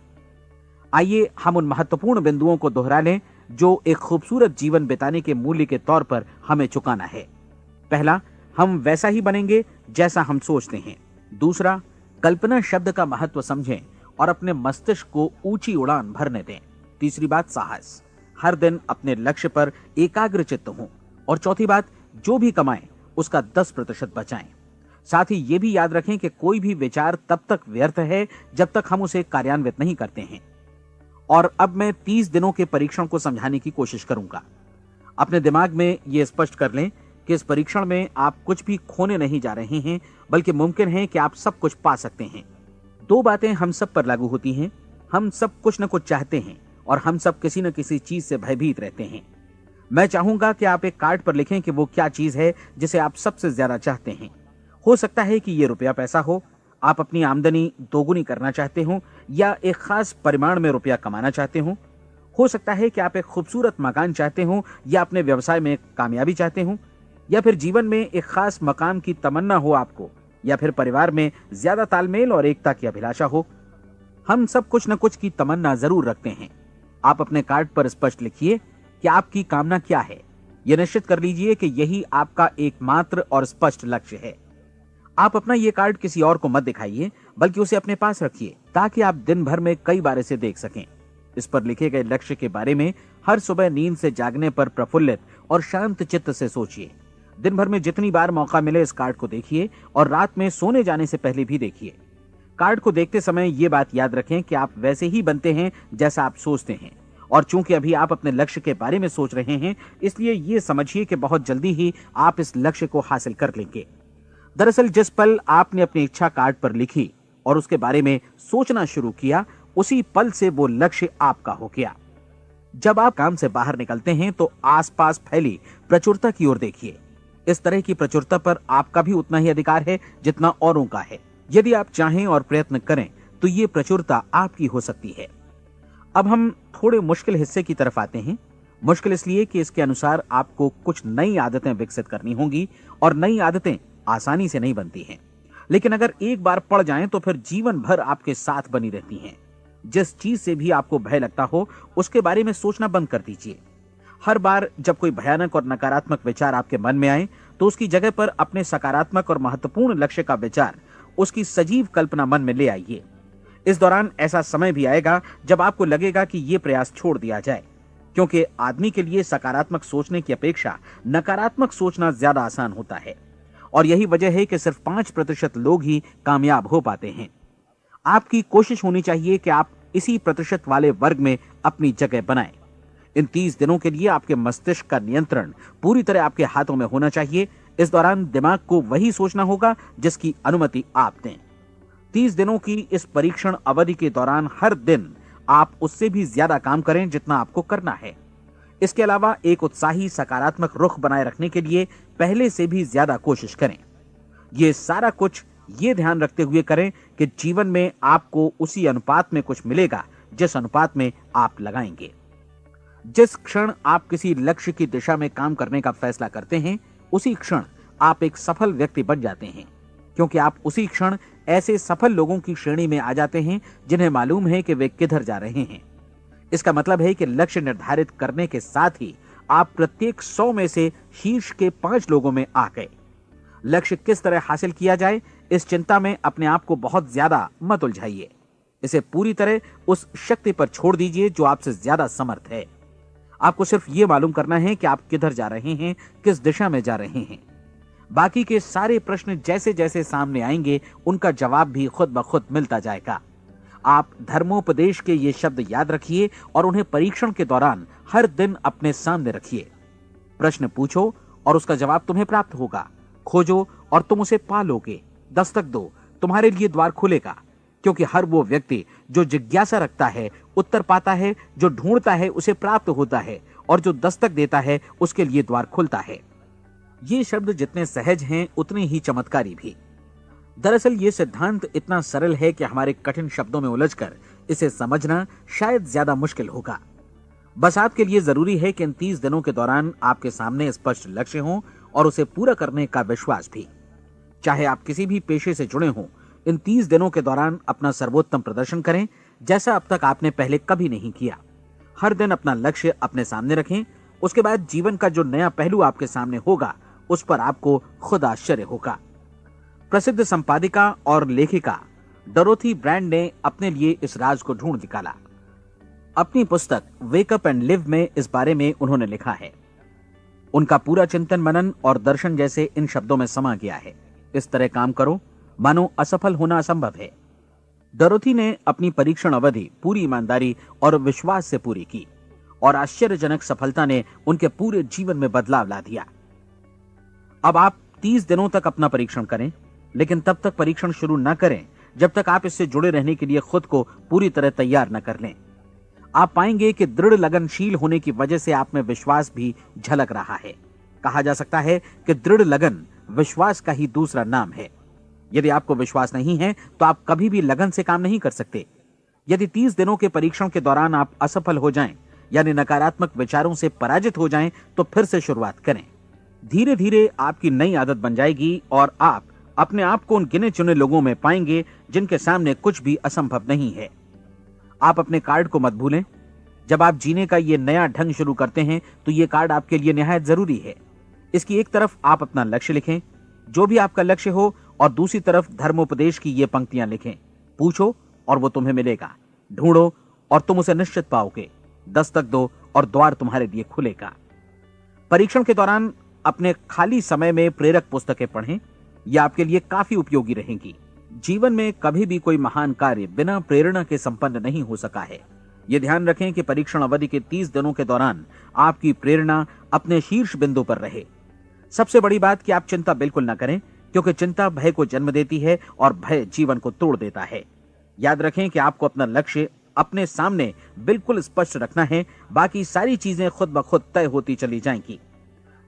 आइए हम उन महत्वपूर्ण बिंदुओं को दोहरा लें जो एक खूबसूरत जीवन बिताने के मूल्य के तौर पर हमें चुकाना है। पहला, हम वैसा ही बनेंगे जैसा हम सोचते हैं। दूसरा, कल्पना शब्द का महत्व समझें और अपने मस्तिष्क को ऊंची उड़ान भरने दें। तीसरी बात, साहस, हर दिन अपने लक्ष्य पर एकाग्र चित्त हों। और चौथी बात, जो भी कमाएं उसका 10% बचाएं। साथ ही ये भी याद रखें कि कोई भी विचार तब तक व्यर्थ है जब तक हम उसे कार्यान्वित नहीं करते हैं। और अब मैं 30 दिनों के परीक्षण को समझाने की कोशिश करूंगा। अपने दिमाग में यह स्पष्ट कर लें कि इस परीक्षण में आप कुछ भी खोने नहीं जा रहे हैं, बल्कि मुमकिन है कि आप सब कुछ पा सकते हैं। 2 बातें हम सब पर लागू होती हैं। हम सब कुछ न कुछ चाहते हैं और हम सब किसी न किसी चीज से भयभीत रहते हैं। मैं चाहूंगा कि आप एक कार्ड पर लिखें कि वो क्या चीज है जिसे आप सबसे ज्यादा चाहते हैं। हो सकता है कि ये रुपया पैसा हो, आप अपनी आमदनी दोगुनी करना चाहते हो, या एक खास परिमाण में रुपया कमाना चाहते हो सकता है कि आप एक खूबसूरत मकान चाहते हो, या अपने व्यवसाय में कामयाबी चाहते हो, या फिर जीवन में एक खास मकाम की तमन्ना हो आपको, या फिर परिवार में ज्यादा तालमेल और एकता की अभिलाषा हो। हम सब कुछ न कुछ की तमन्ना जरूर रखते हैं। आप अपने कार्ड पर स्पष्ट लिखिए कि आपकी कामना क्या है। यह निश्चित कर लीजिए कि यही आपका एकमात्र और स्पष्ट लक्ष्य है। आप अपना यह कार्ड किसी और को मत दिखाइए, बल्कि उसे अपने पास रखिए ताकि आप दिन भर में कई बार इसे देख सकें। इस पर लिखे गए लक्ष्य के बारे में हर सुबह नींद से जागने पर प्रफुल्लित और शांत चित्त से सोचिए। दिन भर में जितनी बार मौका मिले इस कार्ड को देखिए और रात में सोने जाने से पहले भी देखिए। कार्ड को देखते समय ये बात याद रखें कि आप वैसे ही बनते हैं जैसा आप सोचते हैं। और चूंकि अभी आप अपने लक्ष्य के बारे में सोच रहे हैं, इसलिए ये समझिए कि बहुत जल्दी ही आप इस लक्ष्य को हासिल कर लेंगे। दरअसल जिस पल आपने अपनी इच्छा कार्ड पर लिखी और उसके बारे में सोचना शुरू किया, उसी पल से वो लक्ष्य आपका हो गया। जब आप काम से बाहर निकलते हैं तो आसपास फैली प्रचुरता की ओर देखिए। इस तरह की प्रचुरता पर आपका भी उतना ही अधिकार है जितना औरों का है। यदि आप चाहें और प्रयत्न करें तो ये प्रचुरता आपकी हो सकती है। अब हम थोड़े मुश्किल हिस्से की तरफ आते हैं। मुश्किल इसलिए कि इसके अनुसार आपको कुछ नई आदतें विकसित करनी होंगी और नई आदतें आसानी से नहीं बनती हैं, लेकिन अगर एक बार पड़ जाएं तो फिर जीवन भर आपके साथ बनी रहती हैं। जिस चीज से भी आपको भय लगता हो उसके बारे में सोचना बंद कर दीजिए। हर बार जब कोई भयानक और नकारात्मक विचार आपके मन में आए तो उसकी जगह पर अपने सकारात्मक और महत्वपूर्ण लक्ष्य का विचार, उसकी सजीव कल्पना मन में ले आइए। इस दौरान ऐसा समय भी आएगा जब आपको लगेगा कि यह प्रयास छोड़ दिया जाए, क्योंकि आदमी के लिए सकारात्मक सोचने की अपेक्षा नकारात्मक सोचना ज्यादा आसान होता है। और यही वजह है कि सिर्फ 5% लोग ही कामयाब हो पाते हैं। आपकी कोशिश होनी चाहिए कि आप इसी प्रतिशत वाले वर्ग में अपनी जगह बनाएं। इन 30 दिनों के लिए आपके मस्तिष्क का नियंत्रण पूरी तरह आपके हाथों में होना चाहिए। इस दौरान दिमाग को वही सोचना होगा जिसकी अनुमति आप दें। 30 दिनों की इस परीक्षण अवधि के दौरान हर दिन आप उससे भी ज्यादा काम करें जितना आपको करना है। इसके अलावा एक उत्साही सकारात्मक रुख बनाए रखने के लिए पहले से भी ज्यादा कोशिश करें। ये सारा कुछ ये ध्यान रखते हुए करें कि जीवन में आपको उसी अनुपात में कुछ मिलेगा जिस अनुपात में आप लगाएंगे। जिस क्षण आप किसी लक्ष्य की दिशा में काम करने का फैसला करते हैं, उसी क्षण आप एक सफल व्यक्ति बन जाते हैं, क्योंकि आप उसी क्षण ऐसे सफल लोगों की श्रेणी में आ जाते हैं जिन्हें मालूम है कि वे किधर जा रहे हैं। इसका मतलब है कि लक्ष्य निर्धारित करने के साथ ही आप प्रत्येक 100 में से शीर्ष के 5 लोगों में आ गए। लक्ष्य किस तरह हासिल किया जाए, इस चिंता में अपने आप को बहुत ज्यादा मत उलझाइए। इसे पूरी तरह उस शक्ति पर छोड़ दीजिए जो आपसे ज्यादा समर्थ है। आपको सिर्फ ये मालूम करना है कि आप किधर जा रहे हैं, किस दिशा में जा रहे हैं। बाकी के सारे प्रश्न जैसे जैसे सामने आएंगे उनका जवाब भी खुद ब खुद मिलता जाएगा। आप धर्मोपदेश के ये शब्द याद रखिए और उन्हें परीक्षण के दौरान हर दिन अपने सामने रखिए। प्रश्न पूछो और उसका जवाब तुम्हें प्राप्त होगा। खोजो और तुम उसे पा लोगे। दस्तक दो, तुम्हारे लिए द्वार खुलेगा, क्योंकि हर वो व्यक्ति जो जिज्ञासा रखता है उत्तर पाता है, जो ढूंढता है उसे प्राप्त होता है, और जो दस्तक देता है उसके लिए द्वार खुलता है। ये शब्द जितने सहज हैं उतने ही चमत्कारी भी। दरअसल ये सिद्धांत इतना सरल है कि हमारे कठिन शब्दों में उलझकर इसे समझना शायद ज्यादा मुश्किल होगा। बस आपके लिए जरूरी है कि इन 30 दिनों के दौरान आपके सामने स्पष्ट लक्ष्य हो और उसे पूरा करने का विश्वास भी। चाहे आप किसी भी पेशे से जुड़े हों, इन 30 दिनों के दौरान अपना सर्वोत्तम प्रदर्शन करें, जैसा अब तक आपने पहले कभी नहीं किया। हर दिन अपना लक्ष्य अपने सामने रखें। उसके बाद जीवन का जो नया पहलू आपके सामने होगा उस पर आपको खुद आश्चर्य होगा। प्रसिद्ध संपादिका और लेखिका डोरोथी ब्रैंड ने अपने लिए इस राज को ढूंढ निकाला। अपनी पुस्तक वेक अप एंड लिव में इस बारे में उन्होंने लिखा है। उनका पूरा चिंतन मनन और दर्शन जैसे इन शब्दों में समा गया है। इस तरह काम करो मानो असफल होना असंभव है। डोरोथी ने अपनी परीक्षण अवधि पूरी ईमानदारी और विश्वास से पूरी की और आश्चर्यजनक सफलता ने उनके पूरे जीवन में बदलाव ला दिया। अब आप 30 दिनों तक अपना परीक्षण करें, लेकिन तब तक परीक्षण शुरू न करें जब तक आप इससे जुड़े रहने के लिए खुद को पूरी तरह तैयार न कर लें। आप पाएंगे कि दृढ़ लगनशील होने की वजह से आप में विश्वास भी झलक रहा है। कहा जा सकता है कि दृढ़ लगन विश्वास का ही दूसरा नाम है। यदि आपको विश्वास नहीं है तो आप कभी भी लगन से काम नहीं कर सकते। यदि 30 दिनों के परीक्षण के दौरान आप असफल हो जाएं, यानी नकारात्मक विचारों से पराजित हो जाएं, तो फिर से शुरुआत करें। धीरे धीरे आपकी नई आदत बन जाएगी और आप अपने आप को उन गिने चुने लोगों में पाएंगे जिनके सामने कुछ भी असंभव नहीं है। आप अपने कार्ड को मत भूलें। जब आप जीने का ये नया ढंग शुरू करते हैं तो ये कार्ड आपके लिए निहायत जरूरी है। इसकी एक तरफ आप अपना लक्ष्य लिखें, जो भी आपका लक्ष्य हो, और दूसरी तरफ धर्मोपदेश की ये पंक्तियां लिखें। पूछो और वो तुम्हें मिलेगा, ढूंढो और तुम उसे निश्चित पाओगे, दस्तक दो और द्वार तुम्हारे लिए खुलेगा। परीक्षण के दौरान अपने खाली समय में प्रेरक पुस्तकें पढ़ें। यह आपके लिए काफी उपयोगी रहेंगी। जीवन में कभी भी कोई महान कार्य बिना प्रेरणा के संपन्न नहीं हो सका है। यह ध्यान रखें कि परीक्षण अवधि के 30 दिनों के दौरान आपकी प्रेरणा अपने शीर्ष बिंदु पर रहे। सबसे बड़ी बात कि आप चिंता बिल्कुल न करें, क्योंकि चिंता भय को जन्म देती है और भय जीवन को तोड़ देता है। याद रखें कि आपको अपना लक्ष्य अपने सामने बिल्कुल स्पष्ट रखना है, बाकी सारी चीजें खुद ब खुद तय होती चली जाएंगी।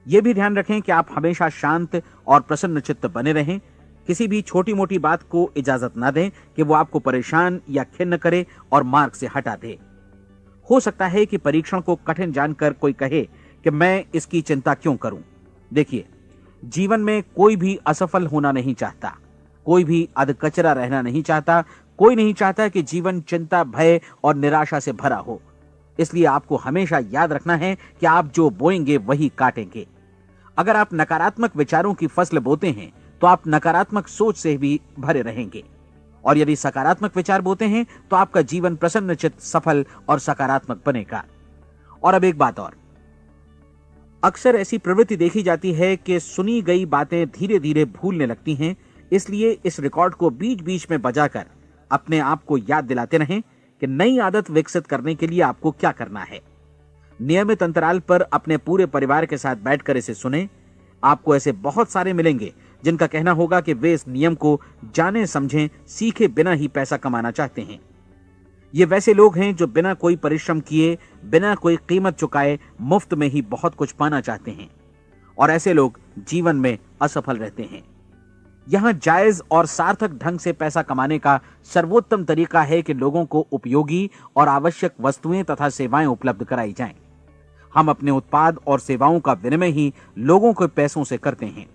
यह भी ध्यान रखें कि आप हमेशा शांत और प्रसन्न चित्त बने रहें। किसी भी छोटी मोटी बात को इजाजत ना दें कि वो आपको परेशान या खिन्न करे और मार्ग से हटा दे। हो सकता है कि परीक्षण को कठिन जानकर कोई कहे कि मैं इसकी चिंता क्यों करूं। देखिए, जीवन में कोई भी असफल होना नहीं चाहता, कोई भी अधकचरा रहना नहीं चाहता, कोई नहीं चाहता कि जीवन चिंता, भय और निराशा से भरा हो। इसलिए आपको हमेशा याद रखना है कि आप जो बोएंगे वही काटेंगे। अगर आप नकारात्मक विचारों की फसल बोते हैं तो आप नकारात्मक सोच से भी भरे रहेंगे, और यदि सकारात्मक विचार बोते हैं तो आपका जीवन प्रसन्नचित्त, सफल और सकारात्मक बनेगा। और अब एक बात और, अक्सर ऐसी प्रवृत्ति देखी जाती है कि सुनी गई बातें धीरे धीरे भूलने लगती हैं। इसलिए इस रिकॉर्ड को बीच बीच में बजाकर अपने आप को याद दिलाते रहें कि नई आदत विकसित करने के लिए आपको क्या करना है। नियमित अंतराल पर अपने पूरे परिवार के साथ बैठकर इसे सुनें। आपको ऐसे बहुत सारे मिलेंगे जिनका कहना होगा कि वे इस नियम को जाने समझें सीखे बिना ही पैसा कमाना चाहते हैं। ये वैसे लोग हैं जो बिना कोई परिश्रम किए, बिना कोई कीमत चुकाए मुफ्त में ही बहुत कुछ पाना चाहते हैं, और ऐसे लोग जीवन में असफल रहते हैं। यहां जायज और सार्थक ढंग से पैसा कमाने का सर्वोत्तम तरीका है कि लोगों को उपयोगी और आवश्यक वस्तुएं तथा सेवाएं उपलब्ध कराई जाएं। हम अपने उत्पाद और सेवाओं का विनिमय ही लोगों के पैसों से करते हैं।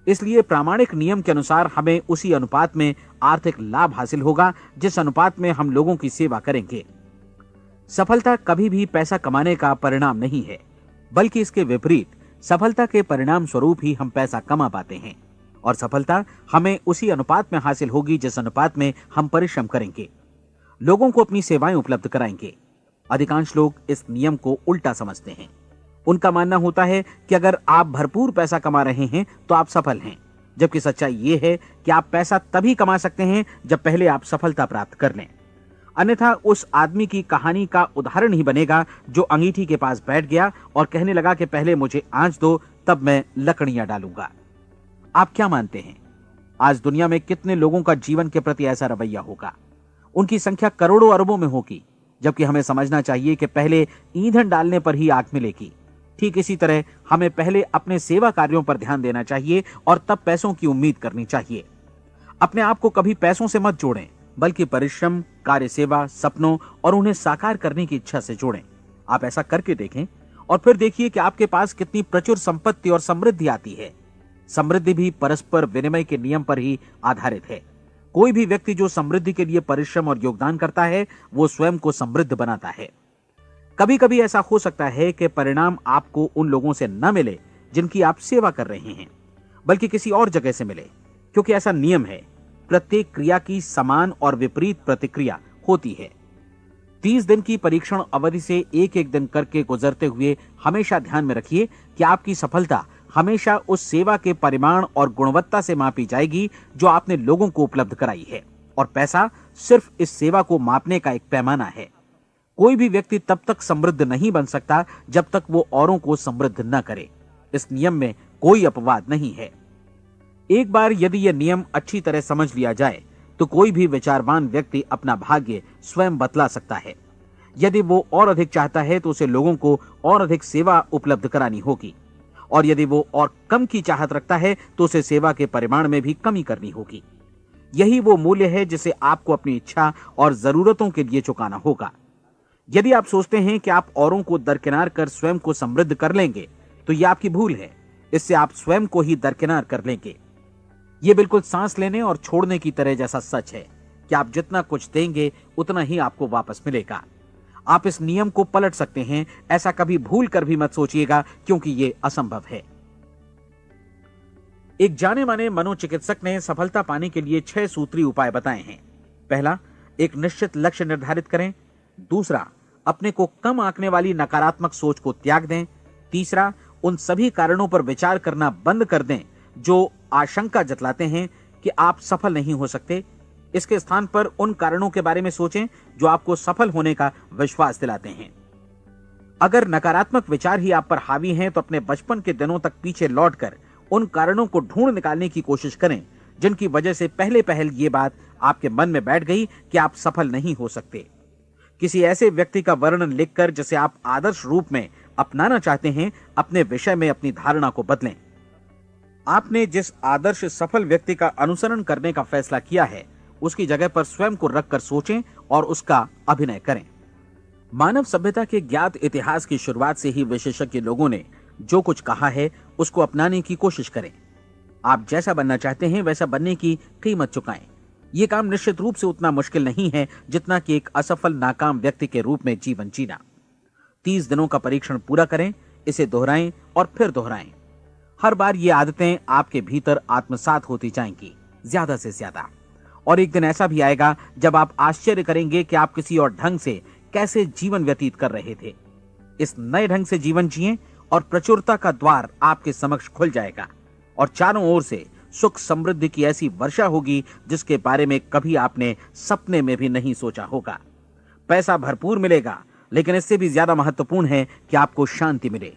इसलिए प्रामाणिक नियम के अनुसार हमें उसी अनुपात में आर्थिक लाभ हासिल होगा जिस अनुपात में हम लोगों की सेवा करेंगे। सफलता कभी भी पैसा कमाने का परिणाम नहीं है, बल्कि इसके विपरीत सफलता के परिणाम स्वरूप ही हम पैसा कमा पाते हैं, और सफलता हमें उसी अनुपात में हासिल होगी जिस अनुपात में हम परिश्रम करेंगे, लोगों को अपनी सेवाएं उपलब्ध कराएंगे। अधिकांश लोग इस नियम को उल्टा समझते हैं। उनका मानना होता है कि अगर आप भरपूर पैसा कमा रहे हैं तो आप सफल हैं, जबकि सच्चाई ये है कि आप पैसा तभी कमा सकते हैं जब पहले आप सफलता प्राप्त कर लें। अन्यथा उस आदमी की कहानी का उदाहरण ही बनेगा जो अंगीठी के पास बैठ गया और कहने लगा कि पहले मुझे आंच दो, तब मैं लकड़ियां डालूंगा। आप क्या मानते हैं, आज दुनिया में कितने लोगों का जीवन के प्रति ऐसा रवैया होगा? उनकी संख्या करोड़ों अरबों में होगी, जबकि हमें समझना चाहिए कि पहले ईंधन डालने पर ही आग मिलेगी। ठीक इसी तरह हमें पहले अपने सेवा कार्यों पर ध्यान देना चाहिए और तब पैसों की उम्मीद करनी चाहिए। अपने आप को कभी पैसों से मत जोड़ें, बल्कि परिश्रम, कार्य सेवा, सपनों और उन्हें साकार करने की इच्छा से जोड़ें। आप ऐसा करके देखें और फिर देखिए कि आपके पास कितनी प्रचुर संपत्ति और समृद्धि आती है। समृद्धि भी परस्पर विनिमय के नियम पर ही आधारित है। कोई भी व्यक्ति जो समृद्धि के लिए परिश्रम और योगदान करता है, वो स्वयं को समृद्ध बनाता है। कभी कभी ऐसा हो सकता है कि परिणाम आपको उन लोगों से न मिले जिनकी आप सेवा कर रहे हैं, बल्कि किसी और जगह से मिले, क्योंकि ऐसा नियम है, प्रत्येक क्रिया की समान और विपरीत प्रतिक्रिया होती है। 30 दिन की परीक्षण अवधि से एक एक दिन करके गुजरते हुए हमेशा ध्यान में रखिए कि आपकी सफलता हमेशा उस सेवा के परिमाण और गुणवत्ता से मापी जाएगी जो आपने लोगों को उपलब्ध कराई है, और पैसा सिर्फ इस सेवा को मापने का एक पैमाना है। कोई भी व्यक्ति तब तक समृद्ध नहीं बन सकता जब तक वो औरों को समृद्ध न करे। इस नियम में कोई अपवाद नहीं है। एक बार यदि यह नियम अच्छी तरह समझ लिया जाए तो कोई भी विचारवान व्यक्ति अपना भाग्य स्वयं बतला सकता है। यदि वो और अधिक चाहता है तो उसे लोगों को और अधिक सेवा उपलब्ध करानी होगी, और यदि वो और कम की चाहत रखता है तो उसे सेवा के परिमाण में भी कमी करनी होगी। यही वो मूल्य है जिसे आपको अपनी इच्छा और जरूरतों के लिए चुकाना होगा। यदि आप सोचते हैं कि आप औरों को दरकिनार कर स्वयं को समृद्ध कर लेंगे तो यह आपकी भूल है। इससे आप स्वयं को ही दरकिनार कर लेंगे। यह बिल्कुल सांस लेने और छोड़ने की तरह जैसा सच है कि आप जितना कुछ देंगे उतना ही आपको वापस मिलेगा। आप इस नियम को पलट सकते हैं, ऐसा कभी भूल कर भी मत सोचिएगा, क्योंकि यह असंभव है। एक जाने माने मनोचिकित्सक ने सफलता पाने के लिए 6 सूत्री उपाय बताए हैं। पहला, एक निश्चित लक्ष्य निर्धारित करें। दूसरा, अपने को कम आंकने वाली नकारात्मक सोच को त्याग दें। तीसरा, उन सभी कारणों पर विचार करना बंद कर दें जो आशंका जतलाते हैं कि आप सफल नहीं हो सकते। इसके स्थान पर उन कारणों के बारे में सोचें जो आपको सफल होने का विश्वास दिलाते हैं। अगर नकारात्मक विचार ही आप पर हावी हैं तो अपने बचपन के दिनों तक पीछे लौटकर उन कारणों को ढूंढ निकालने की कोशिश करें जिनकी वजह से पहले पहल ये बात आपके मन में बैठ गई कि आप सफल नहीं हो सकते। किसी ऐसे व्यक्ति का वर्णन लिखकर जिसे आप आदर्श रूप में अपनाना चाहते हैं, अपने विषय में अपनी धारणा को बदलें। आपने जिस आदर्श सफल व्यक्ति का अनुसरण करने का फैसला किया है, उसकी जगह पर स्वयं को रखकर सोचें और उसका अभिनय करें। मानव सभ्यता के ज्ञात इतिहास की शुरुआत से ही विशेषज्ञ लोगों ने जो कुछ कहा है उसको अपनाने की कोशिश करें। आप जैसा बनना चाहते हैं वैसा बनने की कीमत चुकाएं। यह काम निश्चित रूप से उतना मुश्किल नहीं है जितना कि एक असफल नाकाम व्यक्ति के रूप में जीवन जीना। 30 दिनों का परीक्षण पूरा करें, इसे दोहराएं और फिर दोहराएं। हर बार ये आदतें आपके भीतर आत्मसात होती जाएंगी, ज्यादा से ज्यादा। और एक दिन ऐसा भी आएगा जब आप आश्चर्य करेंगे कि आप किसी और ढंग से कैसे जीवन व्यतीत कर रहे थे। इस नए ढंग से जीवन जिएं और प्रचुरता का द्वार आपके समक्ष खुल जाएगा और चारों ओर से सुख समृद्धि की ऐसी वर्षा होगी जिसके बारे में कभी आपने सपने में भी नहीं सोचा होगा। पैसा भरपूर मिलेगा, लेकिन इससे भी ज्यादा महत्वपूर्ण है कि आपको शांति मिले।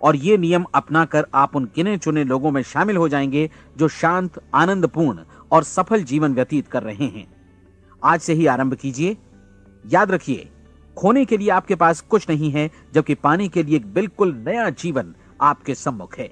और ये नियम अपनाकर आप उन गिने चुने लोगों में शामिल हो जाएंगे जो शांत, आनंदपूर्ण और सफल जीवन व्यतीत कर रहे हैं। आज से ही आरंभ कीजिए। याद रखिए, खोने के लिए आपके पास कुछ नहीं है, जबकि पाने के लिए एक बिल्कुल नया जीवन आपके सम्मुख है।